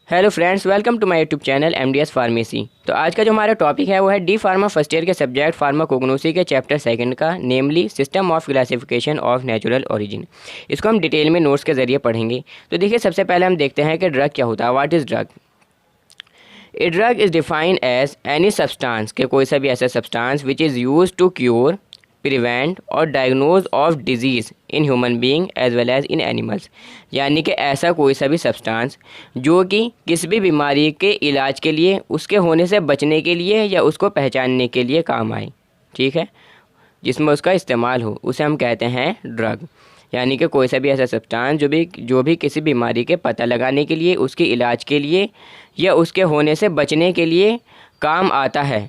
Hello friends, welcome to my YouTube channel MDS pharmacy. तो आज का जो हमारा टॉपिक है वो है डी फार्मा फर्स्ट ईयर के सब्जेक्ट फार्माकोग्नोसी के चैप्टर सेकंड का, namely system of classification of natural origin. इसको हम डिटेल में नोट्स के ज़रिए पढ़ेंगे। तो देखिए, सबसे पहले हम देखते हैं कि ड्रग क्या होता है। What is drug? A drug is defined as any substance, के कोई सा भी ऐसा substance which is use to cure, prevent और diagnose of disease in human being as well as in animals. यानी कि ऐसा कोई सा भी सब्सटेंस जो कि किसी भी बीमारी के इलाज के लिए, उसके होने से बचने के लिए या उसको पहचानने के लिए काम आए, ठीक है, जिसमें उसका इस्तेमाल हो, उसे हम कहते हैं ड्रग। यानी कि कोई सा भी ऐसा सब्सटेंस जो भी किसी बीमारी के पता लगाने के लिए, उसके इलाज के लिए या उसके होने से बचने के लिए काम आता है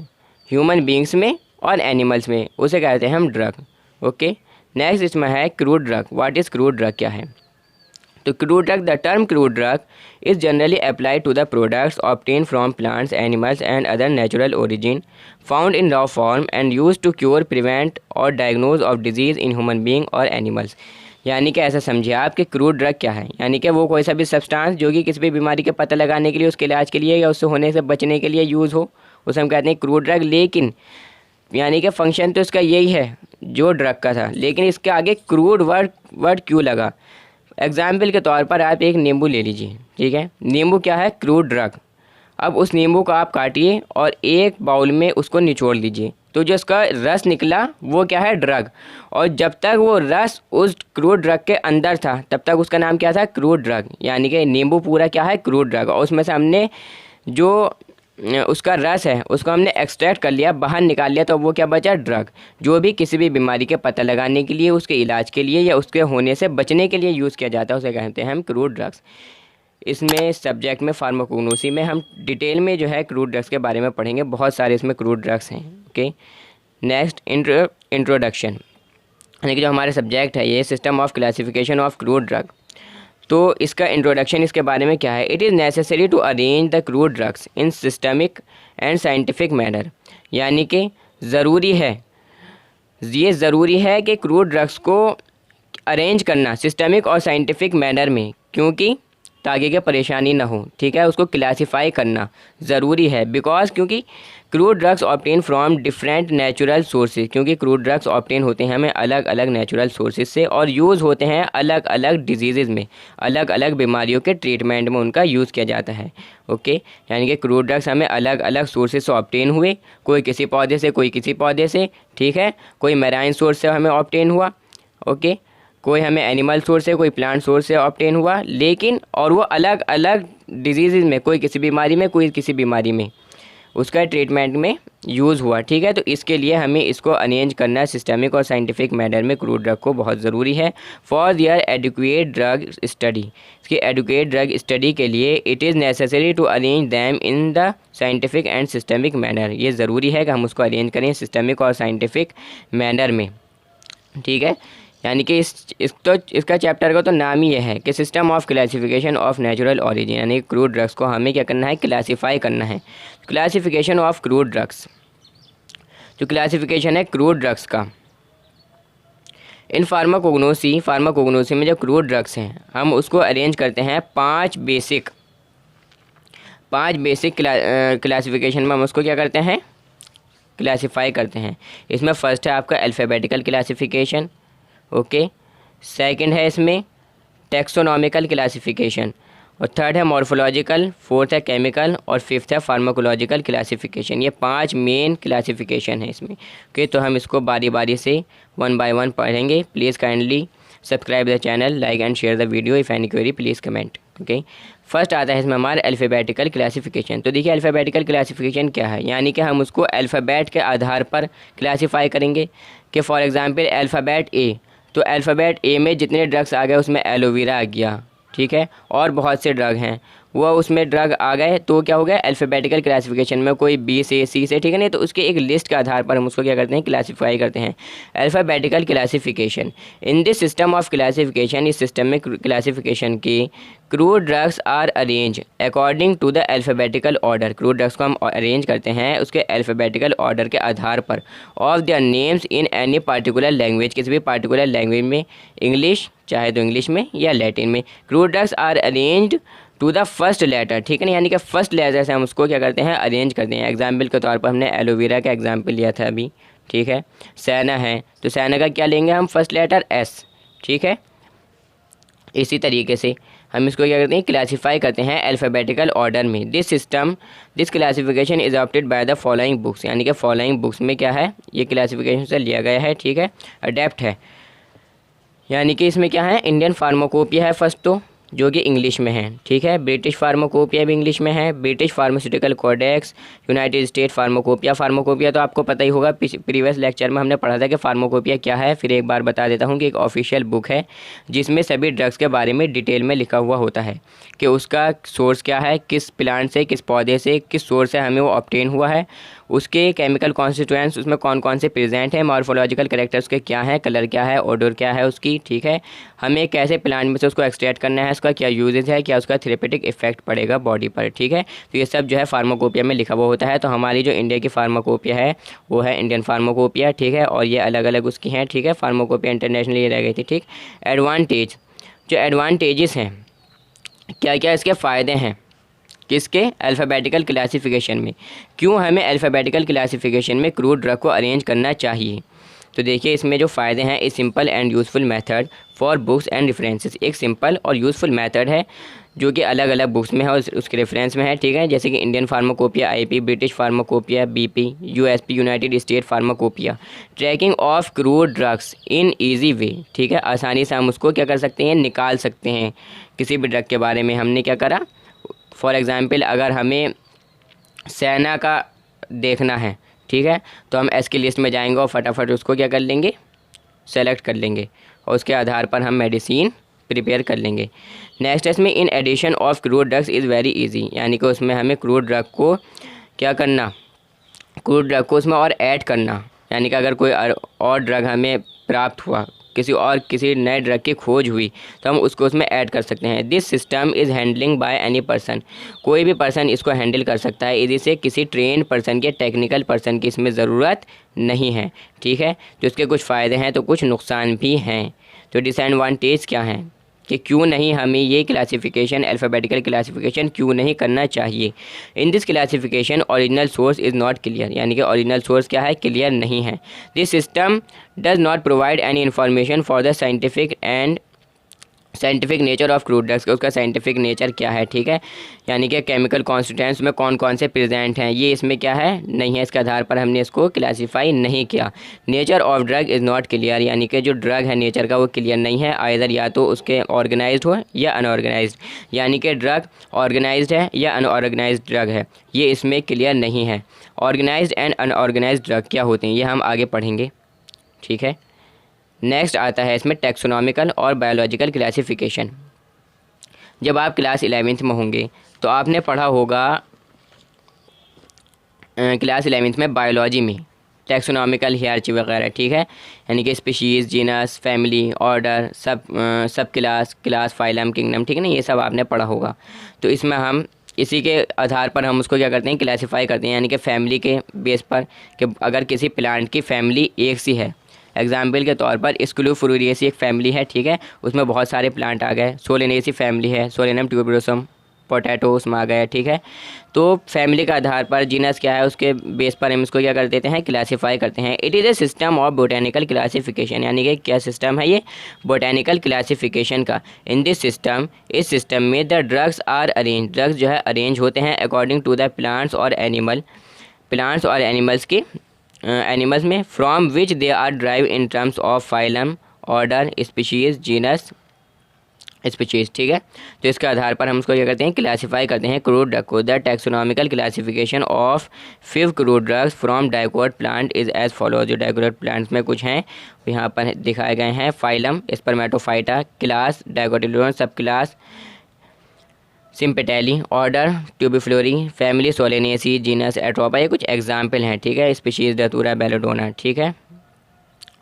ह्यूमन बींग्स में और एनिमल्स में, उसे कहते हैं हम ड्रग। ओके, नेक्स्ट इसमें है crude drug. What is crude drug? क्या है? तो crude drug, the term crude drug is generally applied to the products obtain from plants, animals and other natural origin found in raw form and use to cure, prevent और diagnose of disease in human being और animals. यानी कि ऐसा समझिए आप कि crude drug क्या है, यानी कि वो कोई सा भी सब्सटेंस जो कि किसी भी बीमारी के पता लगाने के लिए, उसके इलाज के लिए या उससे होने से बचने के लिए यूज़ हो, उसे हम कहते हैं क्रूड ड्रग। लेकिन यानी कि फंक्शन तो इसका यही है जो ड्रग का था, लेकिन इसके आगे क्रूड वर्ड क्यों लगा? एग्जाम्पल के तौर पर आप एक नींबू ले लीजिए, ठीक है। नींबू क्या है? Crude drug. अब उस नींबू को आप काटिए और एक बाउल में उसको निचोड़ लीजिए, तो जो इसका रस निकला वो क्या है? ड्रग। और जब तक वो रस उस क्रूड ड्रग के अंदर था तब तक उसका नाम क्या था? Crude drug. यानी कि नींबू पूरा क्या है? Crude drug. और उसमें से हमने जो उसका रस है उसको हमने एक्सट्रैक्ट कर लिया, बाहर निकाल लिया, तो वो क्या बचा? ड्रग। जो भी किसी भी बीमारी के पता लगाने के लिए, उसके इलाज के लिए या उसके होने से बचने के लिए यूज़ किया जाता है, उसे कहते हैं हम क्रूड ड्रग्स। इसमें सब्जेक्ट में फार्माकोग्नोसी में हम डिटेल में जो है क्रूड ड्रग्स के बारे में पढ़ेंगे। बहुत सारे इसमें क्रूड ड्रग्स हैं। ओके, नेक्स्ट इंट्रोडक्शन, यानी कि जो हमारे सब्जेक्ट है ये system of classification of crude drug. तो इसका इंट्रोडक्शन इसके बारे में क्या है? It is necessary to arrange the crude drugs in systemic and scientific manner. यानी कि ज़रूरी है, ये ज़रूरी है कि क्रूड ड्रग्स को अरेंज करना सिस्टमिक और साइंटिफिक मैनर में, क्योंकि ताकि के परेशानी ना हो, ठीक है। उसको क्लासीफाई करना ज़रूरी है, बिकॉज क्योंकि crude drugs obtain from different natural sources, क्योंकि क्रूड ड्रग्स ऑब्टेन होते हैं हमें अलग अलग नेचुरल सोर्सेज से और यूज़ होते हैं अलग अलग डिजीज़ में, अलग अलग बीमारियों के ट्रीटमेंट में उनका यूज़ किया जाता है। ओके, यानी कि क्रूड ड्रग्स हमें अलग अलग सोर्सेज से ऑब्टेन हुए, कोई किसी पौधे से, कोई किसी पौधे से, ठीक है। कोई मैराइन सोर्स से हमें ऑब्टेन हुआ, ओके, कोई हमें एनिमल सोर्स से, कोई प्लांट सोर्स से ऑब्टेन हुआ, लेकिन और वो अलग अलग डिजीज़ में, कोई किसी बीमारी में, कोई किसी बीमारी में उसका ट्रीटमेंट में यूज़ हुआ, ठीक है। तो इसके लिए हमें इसको अरेंज करना सिस्टमिक और साइंटिफिक मैनर में क्रूड ड्रग को बहुत ज़रूरी है for their adequate drug study. इसकी एडुकेट ड्रग स्टडी के लिए it is necessary to arrange them in the scientific and systemic manner. ये ज़रूरी है कि हम उसको अरेंज करें सिस्टमिक और साइंटिफिक मैनर में, ठीक है। यानी कि इसका चैप्टर का तो नाम ही यह है कि system of classification of natural origin, यानी क्रूड ड्रग्स को हमें क्या करना है? क्लासीफाई करना है। क्लासिफिकेशन ऑफ क्रूड ड्रग्स, जो क्लासिफिकेशन है क्रूड ड्रग्स का इन फार्माकोग्नोसी में जो क्रूड ड्रग्स हैं हम उसको अरेंज करते हैं पांच बेसिक क्लासिफिकेशन में हम उसको क्या करते हैं? क्लासीफाई करते हैं। इसमें फर्स्ट है आपका अल्फ़ाबेटिकल क्लासिफिकेशन, ओके। सेकंड है इसमें टेक्सोनॉमिकल क्लासिफिकेशन, और थर्ड है मॉर्फोलॉजिकल, फोर्थ है केमिकल, और फिफ्थ है फार्माकोलॉजिकल क्लासिफिकेशन। ये पांच मेन क्लासिफिकेशन है इसमें, ओके। तो हम इसको बारी बारी से वन बाय वन पढ़ेंगे। Please kindly subscribe the channel, like and share the video. If any query please comment, okay. First आता है इसमें हमारा अल्फ़ाबेटिकल क्लासिफिकेशन। तो देखिए अल्फ़ाबेटिकल क्लासिफिकेशन क्या है, यानी कि हम उसको अल्फ़ाबेट के आधार पर क्लासीफाई करेंगे कि फॉर एग्ज़ाम्पल अल्फ़ाबेट ए, तो अल्फ़ाबेट ए में जितने ड्रग्स आ गए उसमें एलोवेरा आ गया, ठीक है, और बहुत से ड्रग हैं वो उसमें ड्रग आ गए, तो क्या हो गया? अल्फ़ाबेटिकल क्लासिफिकेशन में कोई बी से, सी से, ठीक है, नहीं, तो उसके एक लिस्ट के आधार पर हम उसको क्या करते हैं? क्लासीफाई करते हैं। Alphabetical classification in this system of classification, इस सिस्टम में क्लासिफिकेशन की crude drugs are arrange according to the alphabetical order. Crude drugs को हम अरेंज करते हैं उसके अल्फ़ाबेटिकल ऑर्डर के आधार पर of their names in any particular language, किसी भी पार्टिकुलर लैंग्वेज में, इंग्लिश चाहे तो इंग्लिश में या लैटिन में। Crude drugs are arranged to the first letter, ठीक है ना, यानी कि फर्स्ट लेटर से हम उसको क्या करते हैं, अरेंज करते हैं। एग्जाम्पल के तौर पर हमने एलोवेरा का एग्जाम्पल लिया था अभी, ठीक है। सैना है तो सैना का क्या लेंगे हम, फर्स्ट लेटर एस, ठीक है। इसी तरीके से हम इसको क्या करते हैं, क्लासीफाई करते हैं अल्फ़ाबेटिकल ऑर्डर में। This classification is opted by the following books, यानी कि फॉलोइंग बुक्स में क्या है, ये क्लासिफिकेशन से लिया गया है, ठीक है। अडेप्ट है, यानी कि इसमें क्या है, इंडियन फार्माकोपिया है फर्स्ट तो, जो कि इंग्लिश में है, ठीक है। ब्रिटिश फार्माकोपिया भी इंग्लिश में है, British pharmaceutical codex, united state pharmacopoeia. Pharmacopoeia तो आपको पता ही होगा, प्रीवियस लेक्चर में हमने पढ़ा था कि फार्माकोपिया क्या है। फिर एक बार बता देता हूँ कि एक ऑफिशियल बुक है जिसमें सभी ड्रग्स के बारे में डिटेल में लिखा हुआ होता है कि उसका सोर्स क्या है, किस प्लांट से, किस पौधे से, किस सोर्स से हमें वो ऑब्टेन हुआ है, उसके केमिकल कॉन्स्टिट्यूएंट्स उसमें कौन कौन से प्रेजेंट हैं, मॉर्फोलॉजिकल कैरेक्टर्स के क्या हैं, कलर क्या है, ऑडर क्या है उसकी, ठीक है। हमें कैसे प्लांट में से उसको एक्सट्रैक्ट करना है, उसका क्या यूजेज है, क्या उसका थेरेपेटिक इफेक्ट पड़ेगा बॉडी पर, ठीक है। तो ये सब जो है फार्माकोपिया में लिखा हुआ होता है। तो हमारी जो इंडिया की फार्माकोपिया है वो है इंडियन फार्माकोपिया, ठीक है। और ये अलग अलग उसकी हैं, ठीक है। फार्माकोपिया इंटरनेशनल ये रह गई थी, ठीक। एडवांटेज, जो एडवांटेजेस हैं, क्या क्या इसके फ़ायदे हैं किसके, अल्फ़ाबेटिकल क्लासिफिकेशन में, क्यों हमें अल्फ़ाबेटिकल क्लासिफिकेशन में क्रूड ड्रग को अरेंज करना चाहिए। तो देखिए इसमें जो फ़ायदे हैं, a simple and useful method for books and references, एक सिंपल और यूज़फुल मेथड है जो कि अलग अलग बुक्स में है और उसके रेफरेंस में है, ठीक है। जैसे कि Indian pharmacopoeia IP, British pharmacopoeia BP, USP United state pharmacopoeia. Tracking of crude drugs in easy way, ठीक है, आसानी से हम उसको क्या कर सकते हैं, निकाल सकते हैं। किसी भी ड्रग के बारे में हमने क्या करा, फॉर एग्ज़ाम्पल अगर हमें सैना का देखना है, ठीक है, तो हम एस की लिस्ट में जाएंगे और फटाफट उसको क्या कर लेंगे, सेलेक्ट कर लेंगे और उसके आधार पर हम मेडिसिन प्रिपेयर कर लेंगे। नेक्स्ट इसमें in addition of crude drugs is very easy, यानी कि उसमें हमें क्रूड ड्रग को क्या करना, क्रूड ड्रग को उसमें और ऐड करना, यानी कि अगर कोई और ड्रग हमें प्राप्त हुआ, किसी नए ड्रग की खोज हुई, तो हम उसको उसमें ऐड कर सकते हैं। This system is handling by any person, कोई भी पर्सन इसको हैंडल कर सकता है, इसी से किसी ट्रेन पर्सन के, टेक्निकल पर्सन की इसमें ज़रूरत नहीं है, ठीक है। तो इसके कुछ फ़ायदे हैं तो कुछ नुकसान भी हैं। तो डिसएडवांटेज क्या हैं कि क्यों नहीं हमें ये क्लासिफिकेशन, अल्फ़ाबेटिकल क्लासिफिकेशन क्यों नहीं करना चाहिए। इन this classification original source is not clear, यानी कि ओरिजिनल सोर्स क्या है, क्लियर नहीं है। This system does not provide any information for the scientific nature of crude drugs, उसका साइंटिफिक नेचर क्या है, ठीक है, यानी कि केमिकल कॉन्स्टिट्यूएंट्स में कौन कौन से प्रेजेंट हैं, ये इसमें क्या है, नहीं है। इसके आधार पर हमने इसको क्लासीफाई नहीं किया। Nature of drug is not clear, यानी कि जो ड्रग है नेचर का वो क्लियर नहीं है। आइदर या तो उसके ऑर्गेनाइज्ड हो या अनऑर्गेनाइज्ड, यानी कि ड्रग ऑर्गेनाइज्ड है या अनऑर्गेनाइज्ड ड्रग है, ये इसमें क्लियर नहीं है। ऑर्गेनाइज्ड एंड अनऑर्गेनाइज्ड ड्रग क्या होते हैं ये हम आगे पढ़ेंगे, ठीक है। नेक्स्ट आता है इसमें टैक्सोनॉमिकल और बायोलॉजिकल क्लासिफिकेशन। जब आप क्लास 11th में होंगे तो आपने पढ़ा होगा क्लास 11th में बायोलॉजी में टैक्सोनॉमिकल हियरार्ची वगैरह, ठीक है, यानी कि स्पीशीज़, जीनस, फैमिली, ऑर्डर, सब क्लास, फाइलम, किंगडम, ठीक है ना, ये सब आपने पढ़ा होगा। तो इसमें हम इसी के आधार पर हम उसको क्या करते हैं, क्लासीफाई करते हैं, यानी कि फैमिली के बेस पर कि अगर किसी प्लांट की फैमिली एक सी है, एग्जाम्पल के तौर पर स्क्लोफुरुरिएसी एक फैमिली है, ठीक है, उसमें बहुत सारे प्लांट आ गए। सोलेनेसी फैमिली है, सोलेनम ट्यूबरोसम, पोटैटो उसमें आ गया, ठीक है। तो फैमिली के आधार पर जीनस क्या है उसके बेस पर हम इसको क्या कर देते हैं, क्लासीफाई करते हैं। It is a system of botanical classification, यानी कि क्या सिस्टम है ये, बोटेनिकल क्लासिफिकेशन का। इन दिस सिस्टम, इस सिस्टम में the drugs are arrange, drugs जो है अरेंज होते हैं अकॉर्डिंग टू द प्लांट्स और एनिमल्स की एनिमल्स में, from which they are drive in terms of phylum, order, species, genus, species, ठीक है। तो इसके आधार पर हम उसको क्या करते हैं, क्लासीफाई करते हैं क्रूड ड्रग को। The taxonomical classification of 5 crude drugs from dicot plant is as follow. जो डाइकोट प्लांट्स में कुछ हैं यहाँ पर दिखाए गए हैं, phylum Spermatophyta, class dicotyledon, sub class Sympetalae, order Tubiflorae, family Solanaceae, genus Atropa, ये कुछ एग्जाम्पल हैं, ठीक है। स्पीशीज़ दतूरा, बेलोडोना, ठीक है।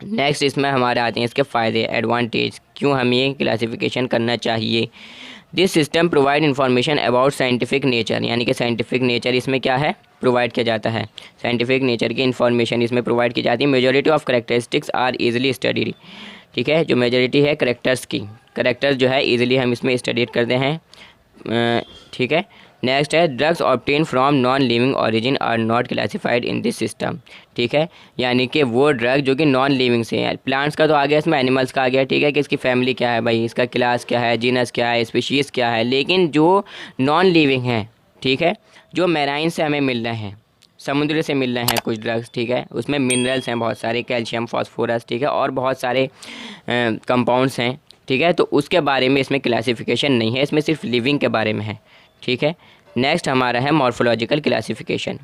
नेक्स्ट इसमें हमारे आते हैं इसके फ़ायदे, एडवांटेज, क्यों हमें ये क्लासिफिकेशन करना चाहिए। This system provide information about scientific nature, यानी कि साइंटिफिक नेचर इसमें क्या है, प्रोवाइड किया जाता है। साइंटिफिक नेचर की इन्फॉर्मेशन इसमें प्रोवाइड की जाती है। Majority of characteristics are easily studied, ठीक है, जो मेजॉरिटी है करेक्टर्स की, करेक्टर्स जो है ईजिली हम इसमें स्टडी करते हैं। ठीक है। नेक्स्ट है drugs obtain from non living origin are not classified in this system. ठीक है, यानी कि वो ड्रग जो कि नॉन लिविंग से है, प्लांट्स का तो आ गया, इसमें एनिमल्स का आ गया, ठीक है, कि इसकी फैमिली क्या है भाई, इसका क्लास क्या है, जीनस क्या है, स्पीशीज़ क्या है, लेकिन जो नॉन लिविंग है, ठीक है, जो मैराइन से हमें मिल रहे हैं, समुद्र से मिल रहे हैं कुछ ड्रग्स, ठीक है, उसमें मिनरल्स हैं बहुत सारे, कैल्शियम, फास्फोरस, ठीक है, और बहुत सारे कंपाउंड्स हैं, ठीक है, तो उसके बारे में इसमें क्लासिफिकेशन नहीं है, इसमें सिर्फ लिविंग के बारे में है। ठीक है, नेक्स्ट हमारा है मॉर्फोलॉजिकल क्लासिफिकेशन।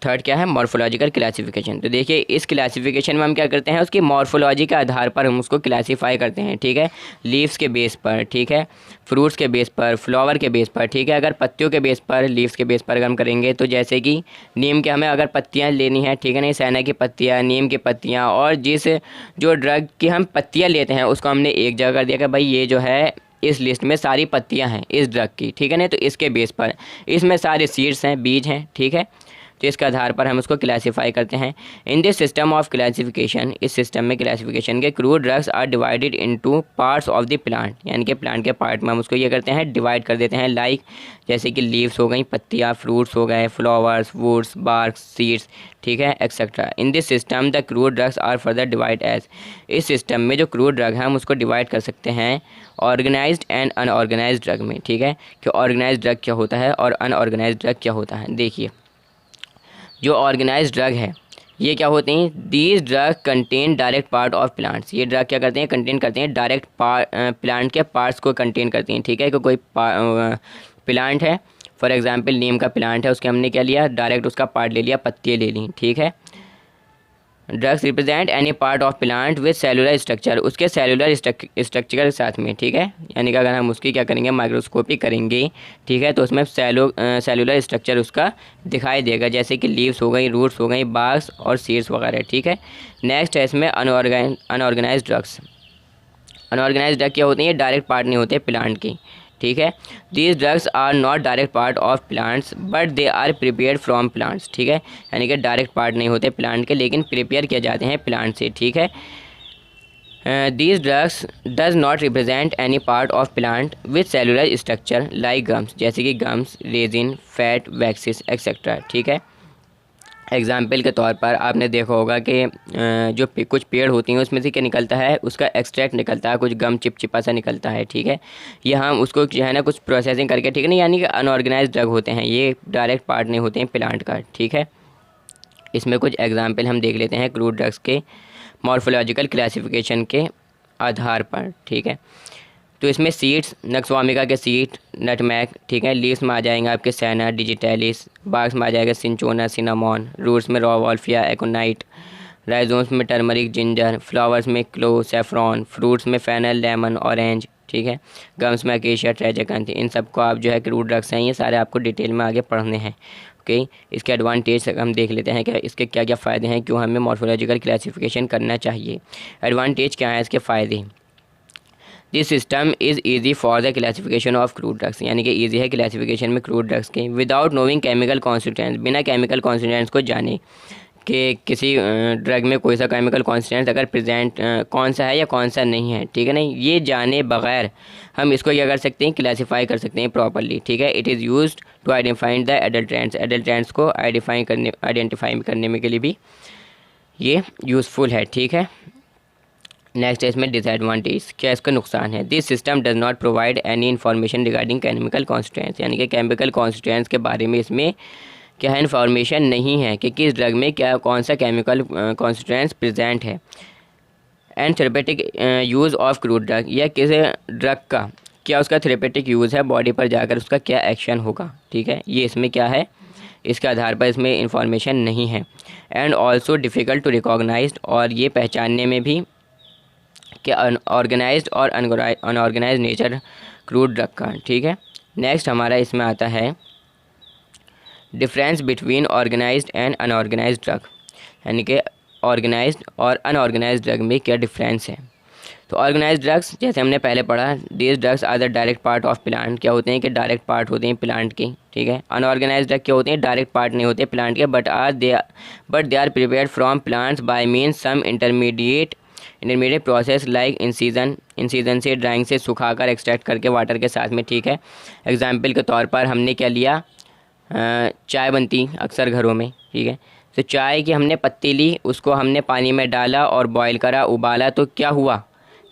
थर्ड क्या है, मॉर्फोलॉजिकल क्लासिफिकेशन। तो देखिए इस क्लासिफिकेशन में हम क्या करते हैं, उसकी मॉर्फोलॉजी के आधार पर हम उसको क्लासीफाई करते हैं। ठीक है, लीव्स के बेस पर, ठीक है, फ्रूट्स के बेस पर, फ्लावर के बेस पर, ठीक है, अगर पत्तियों के बेस पर, लीव्स के बेस पर अगर हम करेंगे तो जैसे कि नीम के हमें अगर पत्तियाँ लेनी है, ठीक है, नहीं, सैना की पत्तियाँ, नीम की पत्तियाँ, और जिस जो ड्रग की हम पत्तियाँ लेते हैं उसको हमने एक जगह कर दिया कि भाई ये जो है इस लिस्ट में सारी पत्तियां हैं इस ड्रग की, ठीक है ना, तो इसके बेस पर इसमें सारे सीड्स हैं, बीज हैं, ठीक है, तो इसके आधार पर हम उसको क्लासीफाई करते हैं। In this system of classification, इस सिस्टम में क्लासिफिकेशन के crude drugs are divided into parts of the plant, यानी कि प्लांट के पार्ट में हम उसको ये करते हैं, डिवाइड कर देते हैं, लाइक जैसे कि लीव्स हो गई, पत्तियाँ, फ्रूट्स हो गए, फ्लावर्स, वुड्स, बार्क, सीड्स, ठीक है, etcetera. In this system the crude drugs are further divide as, इस सिस्टम में जो क्रूड ड्रग है हम उसको डिवाइड कर सकते हैं ऑर्गेनाइज्ड एंड अनऑर्गेनाइज्ड ड्रग में। ठीक है, कि ऑर्गेनाइज्ड ड्रग क्या होता है और अनऑर्गेनाइज्ड ड्रग क्या होता है। देखिए जो ऑर्गेनाइज्ड ड्रग है ये क्या होते हैं, these drug contain direct part of plants, ये ड्रग क्या करते हैं, कंटेन करते हैं डायरेक्ट प्लांट के पार्ट्स को कंटेन करती हैं। ठीक है, कि कोई प्लांट है, फॉर एग्जांपल नीम का प्लांट है, उसके हमने क्या लिया, डायरेक्ट उसका पार्ट ले लिया, पत्तियाँ ले ली, ठीक है। Drugs represent any part of plant with cellular structure, उसके सेलुलर स्ट्रक्चर के साथ में, ठीक है, यानी कि अगर हम उसकी क्या करेंगे, माइक्रोस्कोपी करेंगे, ठीक है, तो उसमें सेलुलर स्ट्रक्चर उसका दिखाई देगा, जैसे कि लीव्स हो गई, रूट्स हो गई, बार्क्स और सीड्स वगैरह। ठीक है, नेक्स्ट है इसमें अनऑर्गेनाइज्ड ड्रग्स। अनऑर्गेनाइज्ड ड्रग क्या होती हैं, डायरेक्ट पार्ट नहीं होते प्लांट की, ठीक है। These drugs are not direct part of plants but they are prepared from plants, ठीक है, यानी कि डायरेक्ट पार्ट नहीं होते प्लांट के, लेकिन प्रिपेयर किए जाते हैं प्लांट से। ठीक है, these drugs does not represent any part of plant with cellular structure like gums, जैसे कि gums, resin, fat, waxes etcetera. ठीक है, एग्जाम्पल के तौर पर आपने देखा होगा कि जो कुछ पेड़ होती हैं उसमें से क्या निकलता है, उसका एक्सट्रैक्ट निकलता है, कुछ गम चिपचिपा सा निकलता है। ठीक है, ये हम उसको जो है ना कुछ प्रोसेसिंग करके, ठीक है ना, यानी कि अनऑर्गेनाइज्ड ड्रग होते हैं, ये डायरेक्ट पार्ट नहीं होते हैं प्लांट का। ठीक है, इसमें कुछ एग्जाम्पल हम देख लेते हैं क्रूड ड्रग्स के मॉर्फोलॉजिकल क्लासिफिकेशन के आधार पर। ठीक है, तो इसमें सीड्स, नक्सवामिका के सीड, नटमैग, ठीक है, लीव्स में आ जाएंगे आपके सैना डिजिटैलिस, बार्क्स में आ जाएगा सिंचोना, सिनामॉन, रूट्स में रॉवॉल्फिया, एकोनाइट, राइजोम्स में टर्मरिक, जिंजर, फ्लावर्स में क्लो, सेफ्रॉन, फ्रूट्स में फेनल, लेमन, ऑरेंज, ठीक है, गम्स में अकेशिया, ट्रेजेकंथ। इन सबको आप जो है क्रूड ड्रग्स हैं, ये सारे आपको डिटेल में आगे पढ़ने हैं। ओके, इसके एडवांटेज हम देख लेते हैं कि इसके क्या क्या फ़ायदे हैं, क्यों हमें मॉर्फोलॉजिकल क्लासिफिकेशन करना चाहिए। एडवांटेज क्या है इसके फ़ायदे। This system is easy for the classification of crude drugs, यानी कि ईजी है क्लासिफिकेशन में क्रूड ड्रग्स के, विदाउट नोइंग केमिकल कॉन्स्टिट्यूएंट्स, बिना केमिकल कॉन्स्टिट्यूएंट्स को जाने कि किसी ड्रग में कोई सा केमिकल कॉन्स्टिट्यूएंट्स अगर प्रेजेंट कौन सा है या कौन सा नहीं है, ठीक है ना, ये जाने बगैर हम इसको क्या कर सकते हैं, क्लासीफाई कर सकते हैं प्रॉपरली। ठीक है, it is used to identify the adulterants को आइडेंटिफाई करने में के लिए भी ये यूज़फुल है। ठीक है, नेक्स्ट है इसमें डिसएडवांटेज, क्या इसका नुकसान है। This system does not provide any information regarding chemical constituents, यानी कि केमिकल कॉन्स्टिट्यूएंट्स के बारे में इसमें क्या है, इन्फॉर्मेशन नहीं है कि किस ड्रग में क्या कौन सा केमिकल कॉन्स्टिट्यूएंट्स प्रेजेंट है। And therapeutic use of crude drug, या किसी ड्रग का क्या उसका थेरेपेटिक यूज़ है, बॉडी पर जाकर उसका क्या एक्शन होगा। ठीक है, ये इसमें क्या है, इसके आधार पर इसमें इंफॉर्मेशन नहीं है। And also difficult to recognise, और ये पहचानने में भी कि ऑर्गेनाइज्ड और अनऑर्गेनाइज्ड नेचर क्रूड ड्रग का। ठीक है, नेक्स्ट हमारा इसमें आता है difference between organised and unorganised drug, यानी कि ऑर्गेनाइज्ड और अनऑर्गेनाइज्ड ड्रग में क्या डिफरेंस है। तो ऑर्गेनाइज्ड ड्रग्स जैसे हमने पहले पढ़ा, these drugs are the direct part of plant, क्या होते हैं कि डायरेक्ट पार्ट होते हैं प्लांट के। ठीक है, अनऑर्गेनाइज्ड ड्रग क्या होते हैं, डायरेक्ट पार्ट नहीं होते प्लांट के, but they are prepared from plants by means some intermediate intermediate process like incision से ड्राइंग से सुखाकर एक्सट्रैक्ट करके वाटर के साथ में, ठीक है। एग्जाम्पल के तौर पर हमने क्या लिया, चाय बनती अक्सर घरों में, ठीक है। तो चाय की हमने पत्ती ली, उसको हमने पानी में डाला और बॉईल करा, उबाला, तो क्या हुआ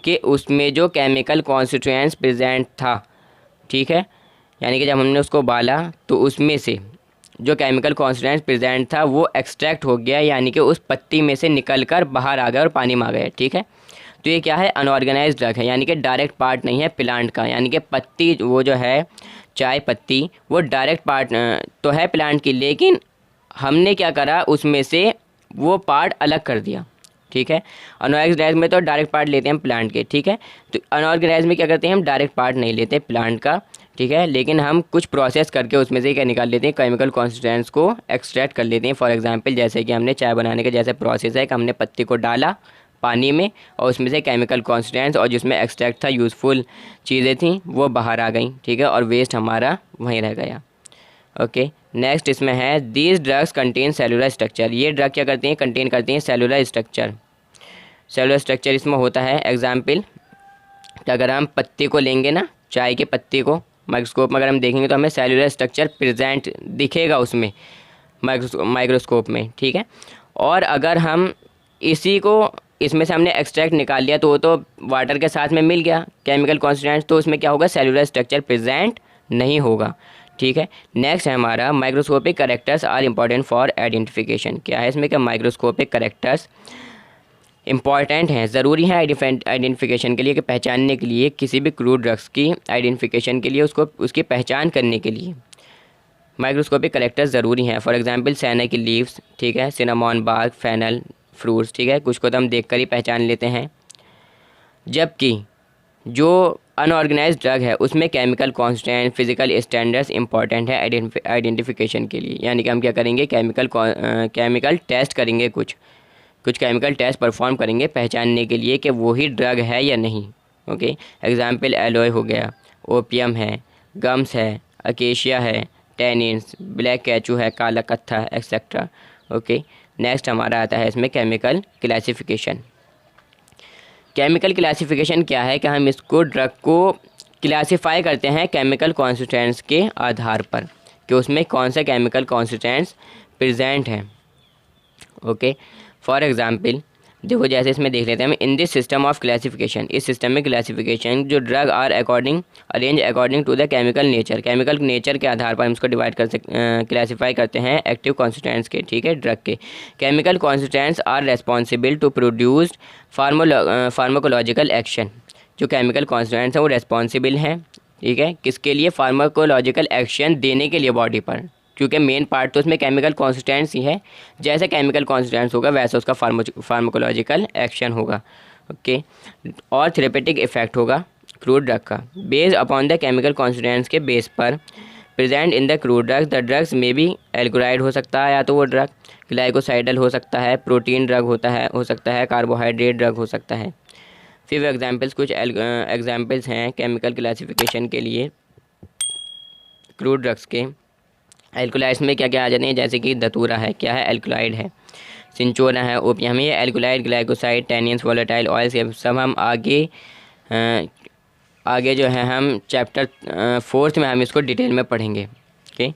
कि उसमें जो केमिकल कॉन्स्टिट्यूएंट्स प्रेजेंट था, ठीक है, यानी कि जब हमने उसको उबाला तो उसमें से जो केमिकल कॉन्स्टिट्यूएंट्स प्रेजेंट था वो एक्सट्रैक्ट हो गया, यानी कि उस पत्ती में से निकल कर बाहर आ गया और पानी में आ गया, ठीक है। तो ये क्या है, अनऑर्गेनाइज्ड ड्रग है, यानी कि डायरेक्ट पार्ट नहीं है प्लांट का, यानी कि पत्ती वो जो है चाय पत्ती वो डायरेक्ट पार्ट तो है प्लांट की, लेकिन हमने क्या करा, उसमें से वो पार्ट अलग कर दिया, ठीक है। अनऑर्गेनाइज्ड में तो डायरेक्ट पार्ट लेते हैं हम प्लांट के, ठीक है। तो अनऑर्गेनाइज्ड में क्या करते हैं, हम डायरेक्ट पार्ट नहीं लेते प्लांट का, ठीक है, लेकिन हम कुछ प्रोसेस करके उसमें से क्या निकाल लेते हैं, केमिकल कॉन्स्टिट्यूएंट्स को एक्सट्रैक्ट कर लेते हैं। फॉर एग्जांपल जैसे कि हमने चाय बनाने का जैसे प्रोसेस है कि हमने पत्ती को डाला पानी में और उसमें से केमिकल कॉन्स्टिट्यूएंट्स और जिसमें एक्सट्रैक्ट था यूज़फुल चीज़ें थी वो बाहर आ गई, ठीक है, और वेस्ट हमारा वहीं रह गया। ओके, नेक्स्ट इसमें है these drugs contain cellular structure. ये ड्रग क्या करती हैं, कंटेन करती हैं सेलुलर स्ट्रक्चर। सेलुलर स्ट्रक्चर इसमें होता है, एग्जाम्पल कि अगर हम पत्ती को लेंगे ना, चाय के पत्ती को माइक्रोस्कोप में अगर हम देखेंगे तो हमें सेलुलर स्ट्रक्चर प्रेजेंट दिखेगा उसमें माइक्रोस्कोप में, ठीक है। और अगर हम इसी को इसमें से हमने एक्सट्रैक्ट निकाल लिया तो वो तो वाटर के साथ में मिल गया केमिकल कॉन्स्टिट्यूएंट्स, तो उसमें क्या होगा, सेलुलर स्ट्रक्चर प्रेजेंट नहीं होगा, ठीक है। नेक्स्ट है हमारा microscopic characters are important for identification. क्या है इसमें, क्या माइक्रोस्कोपिक कैरेक्टर्स इंपॉर्टेंट हैं, ज़रूरी है आइडेंटिफिकेशन के लिए, कि पहचानने के लिए किसी भी क्रूड ड्रग्स की आइडेंटिफिकेशन के लिए, उसको उसकी पहचान करने के लिए माइक्रोस्कोपिक कैरेक्टर्स ज़रूरी हैं। फॉर एग्जांपल सैना की लीव्स, ठीक है, सिनामॉन बार्क, फेनल फ्रूट्स, ठीक है, कुछ को तो हम देख कर ही पहचान लेते हैं। जबकि जो अनऑर्गेनाइज्ड ड्रग है उसमें chemical constant physical standards important है आइडेंटिफिकेशन के लिए, यानी कि हम क्या करेंगे, केमिकल टेस्ट करेंगे, कुछ केमिकल टेस्ट परफॉर्म करेंगे पहचानने के लिए कि वही ड्रग है या नहीं। ओके, एग्जाम्पल एलोय हो गया, ओपियम है, गम्स है, अकेशिया है, टेनिन्स, ब्लैक कैचू है, काला कत्था एक्सेट्रा। ओके, नेक्स्ट हमारा आता है इसमें केमिकल क्लासिफिकेशन। केमिकल क्लासिफिकेशन क्या है कि हम इसको ड्रग को क्लासिफाई करते हैं केमिकल कॉन्स्टिट्यूएंट्स के आधार पर कि उसमें कौन सा केमिकल कॉन्स्टिट्यूएंट्स प्रेजेंट हैं। ओके, फॉर एग्जांपल देखो जैसे इसमें देख लेते हैं हम, in this system of classification, इस सिस्टम में क्लासिफिकेशन जो drug are arrange according to the chemical nature के आधार पर हम इसको डिवाइड क्लासीफाई करते हैं एक्टिव कॉन्स्टिट्यूएंट्स के, ठीक है, ड्रग के। Chemical constituents are responsible to produce pharmacological action. जो केमिकल कॉन्स्टिट्यूएंट्स हैं वो रेस्पॉन्सिबल हैं, ठीक है, किसके लिए, फार्माकोलॉजिकल एक्शन देने के लिए बॉडी पर, क्योंकि मेन पार्ट तो उसमें केमिकल कॉन्स्टिट्यूएंट्स ही है। जैसे केमिकल कॉन्स्टिट्यूएंट्स होगा वैसे उसका फार्माकोलॉजिकल एक्शन होगा। ओके, और थेरेपेटिक इफेक्ट होगा क्रूड ड्रग का। Based upon the chemical constituents के बेस पर present in the crude drugs, the drugs में भी एल्कोलाइड हो सकता है, या तो वो ड्रग ग्लाइकोसाइडल हो सकता है, प्रोटीन ड्रग हो सकता है, कार्बोहाइड्रेट ड्रग हो सकता है। फिर एग्जाम्पल्स, कुछ एग्जाम्पल्स हैं केमिकल क्लासिफिकेशन के लिए क्रूड ड्रग्स के। एल्कोलाइड्स में क्या क्या आ जाते हैं, जैसे कि धतूरा है, क्या है, एल्कोलाइड है, सिंचोना है, ओपियम, ये alkaloid, glycoside, tannins, volatile oils, ये सब हम आगे जो है हम चैप्टर 4 में हम इसको डिटेल में पढ़ेंगे। ओके,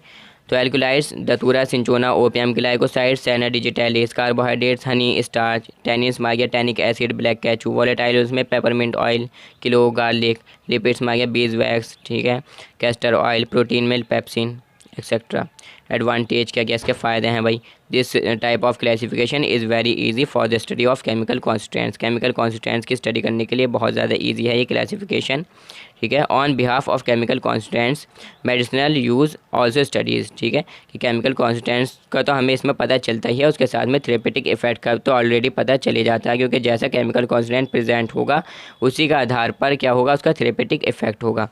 तो alkaloids datura, cinchona, opium, glycoside, senna digitalis, carbohydrates, honey, starch, tannins मार गया tannic acid, black catechu, volatile उसमें पेपरमिंट ऑयल, किलो, गार्लिक, लिपिड्स मार गया बीज वैक्स, ठीक है, castor oil, protein milk, pepsin etcetera. Advantage क्या क्या इसके फ़ायदे हैं भाई, this type of classification is very easy for the study of chemical constituents की स्टडी करने के लिए बहुत ज़्यादा इजी है ये क्लासिफिकेशन, ठीक है। On behalf of chemical constituents medicinal use also studies, ठीक है, कि केमिकल कॉन्स्टिट्यूएंट्स का तो हमें इसमें पता चलता ही है, उसके साथ में थेरेपेटिक इफेक्ट का तो ऑलरेडी पता चले जाता है, क्योंकि जैसा केमिकल कॉन्स्टिट्यूएंट प्रेजेंट होगा उसी का आधार पर क्या होगा, उसका थेरेपेटिक इफेक्ट होगा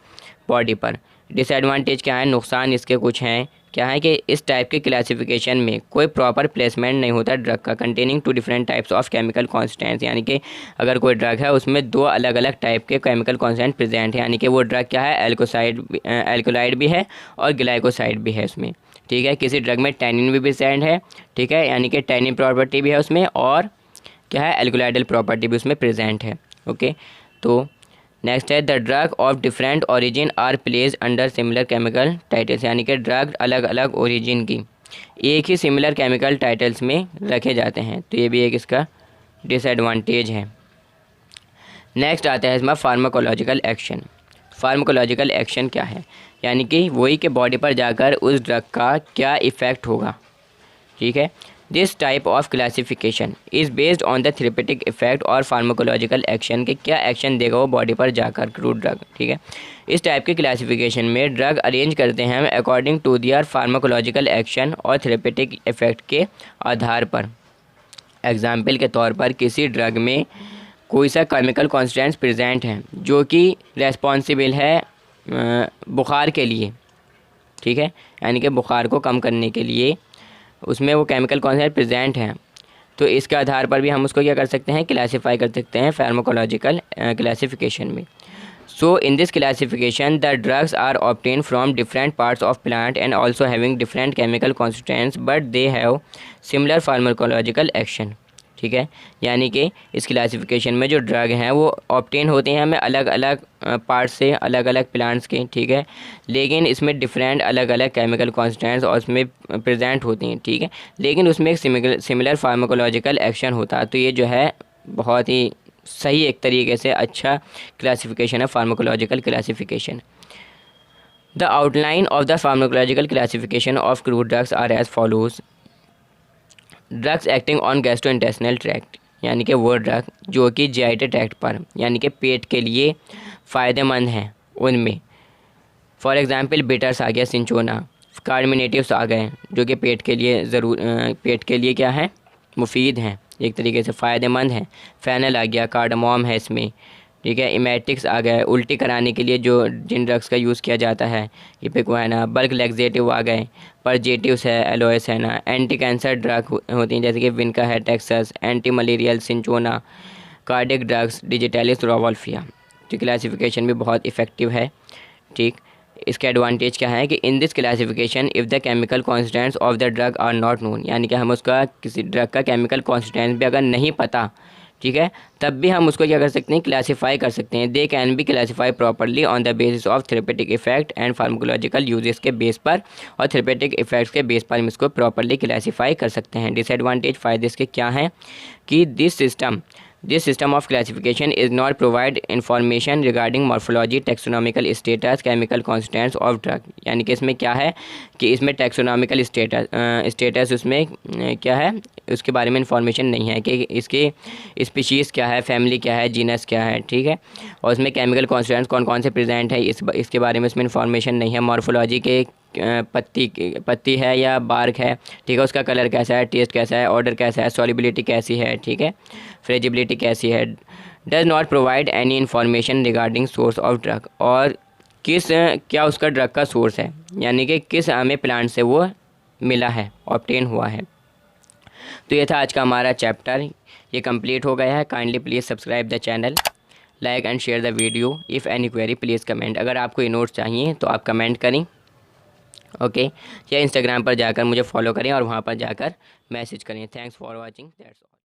बॉडी पर। डिसएडवांटेज क्या है, नुकसान इसके कुछ हैं, क्या है कि इस टाइप के क्लासिफिकेशन में कोई प्रॉपर प्लेसमेंट नहीं होता ड्रग का, containing two different types of chemical constituents, यानी कि अगर कोई ड्रग है उसमें दो अलग अलग टाइप के केमिकल कॉन्स्टिट्यूएंट प्रेजेंट है, यानी कि वो ड्रग क्या है, एल्कोलाइड भी है और ग्लाइकोसाइड भी है उसमें, ठीक है। किसी ड्रग में टैनिन भी प्रेजेंट है, ठीक है, यानी कि टैनिन प्रॉपर्टी भी है उसमें, और क्या है, एल्कोलाइडल प्रॉपर्टी भी उसमें प्रेजेंट है। ओके, तो नेक्स्ट है the drug of different origin are place under similar chemical titles, यानी कि ड्रग अलग अलग ओरिजिन की एक ही सिमिलर केमिकल टाइटल्स में रखे जाते हैं, तो ये भी एक इसका डिसएडवांटेज है। नेक्स्ट आता है इसमें फार्माकोलॉजिकल एक्शन। फार्माकोलॉजिकल एक्शन क्या है, यानी कि वही के बॉडी पर जाकर उस ड्रग का क्या इफ़ेक्ट होगा। ठीक है, this type of classification is based on the therapeutic effect और फार्माकोलॉजिकल एक्शन के क्या एक्शन देगा वो बॉडी पर जाकर क्रूड ड्रग। ठीक है, इस टाइप के क्लासिफिकेशन में ड्रग अरेंज करते हैं हम according to their pharmacological action और थेरेपेटिक इफेक्ट के आधार पर। एग्जाम्पल के तौर पर किसी ड्रग में कोई सा केमिकल कॉन्स्टेंट्स प्रेजेंट हैं जो कि रेस्पॉन्सिबल है बुखार के लिए। ठीक है, यानी कि बुखार को कम करने के लिए उसमें वो केमिकल कॉन्स्टेंट प्रेजेंट हैं, तो इसके आधार पर भी हम उसको क्या कर सकते हैं, क्लासीफाई कर सकते हैं फार्माकोलॉजिकल क्लासिफिकेशन में। So in this classification the drugs are obtain from different parts of plant and also having different chemical constants but they have similar pharmacological action. ठीक है, यानी कि इस क्लासिफिकेशन में जो ड्रग हैं वो ऑब्टेन होते हैं हमें अलग अलग पार्ट से, अलग अलग प्लांट्स के। ठीक है, लेकिन इसमें डिफरेंट अलग अलग केमिकल कॉन्स्टेंट्स और उसमें प्रेजेंट होती हैं। ठीक है, लेकिन उसमें एक सिमिलर फार्माकोलॉजिकल एक्शन होता है, तो ये जो है बहुत ही सही एक तरीके से अच्छा क्लासिफिकेशन है pharmacological classification. The outline of the pharmacological classification of crude drugs are as follows. Drugs acting on gastrointestinal tract, यानी कि वो ड्रग जो कि जीआईटी ट्रैक्ट पर यानी कि पेट के लिए फ़ायदेमंद हैं उनमें, फॉर एग्ज़ाम्पल बिटर्स आ गया, सिंचोना, कार्मिनेटिव्स आ गए जो कि पेट के लिए क्या है, मुफीद हैं, एक तरीके से फ़ायदेमंद हैं। फेनल आ गया, कार्डामोम है इसमें। ठीक है, इमेटिक्स आ गए, उल्टी कराने के लिए जिन ड्रग्स का यूज़ किया जाता है, इपिक्वाना, बल्क लैक्सेटिव आ गए, परजेटिव्स है, एलोएस है ना, एंटी कैंसर ड्रग होती हैं जैसे कि विनका है, taxus, anti malarial, cinchona, cardiac drugs, digitalis, rauwolfia. तो क्लासिफिकेशन भी बहुत इफ़ेक्टिव है। ठीक, इसके एडवांटेज क्या है कि in this classification if the chemical constants of the drug are not known, यानी कि हम उसका किसी ड्रग का केमिकल कॉन्स्टेंट्स भी अगर नहीं पता, ठीक है, तब भी हम उसको क्या कर सकते हैं, क्लासीफाई कर सकते हैं। They can be classify properly on the basis of therapeutic effect and pharmacological uses के बेस पर, और थेरेपेटिक इफेक्ट्स के बेस पर हम इसको प्रॉपरली क्लासीफाई कर सकते हैं। डिसएडवांटेज फ़ायदे इसके क्या हैं कि this system of classification is not provide information regarding morphology, taxonomical status, chemical constants of drug, यानी कि इसमें क्या है कि इसमें टेक्सोनॉमिकल स्टेटस उसमें क्या है, उसके बारे में इंफॉर्मेशन नहीं है कि इसके स्पीशीज़ क्या है, फैमिली क्या है, जीनस क्या है। ठीक है, और उसमें केमिकल कॉन्स्टेंट्स कौन कौन से प्रेजेंट है इसके बारे में इसमें इंफॉर्मेशन नहीं है। मॉर्फोलॉजी के पत्ती है या बार्क है, ठीक है, उसका कलर कैसा है, टेस्ट कैसा है, ऑर्डर कैसा है, सॉल्युबिलिटी कैसी है, ठीक है, फ्रेजिबिलिटी कैसी है। Does not provide any information regarding source of drug, और क्या उसका ड्रग का सोर्स है, यानी कि किस हमें प्लांट से वो मिला है, ऑब्टेन हुआ है। तो ये था आज का हमारा चैप्टर, ये कंप्लीट हो गया है। Kindly please subscribe the channel, like and share the video. If any query please comment, अगर आपको ये नोट्स चाहिए तो आप कमेंट करें। ओके, या इंस्टाग्राम पर जाकर मुझे फॉलो करें और वहाँ पर जाकर मैसेज करें। Thanks for watching, that's all.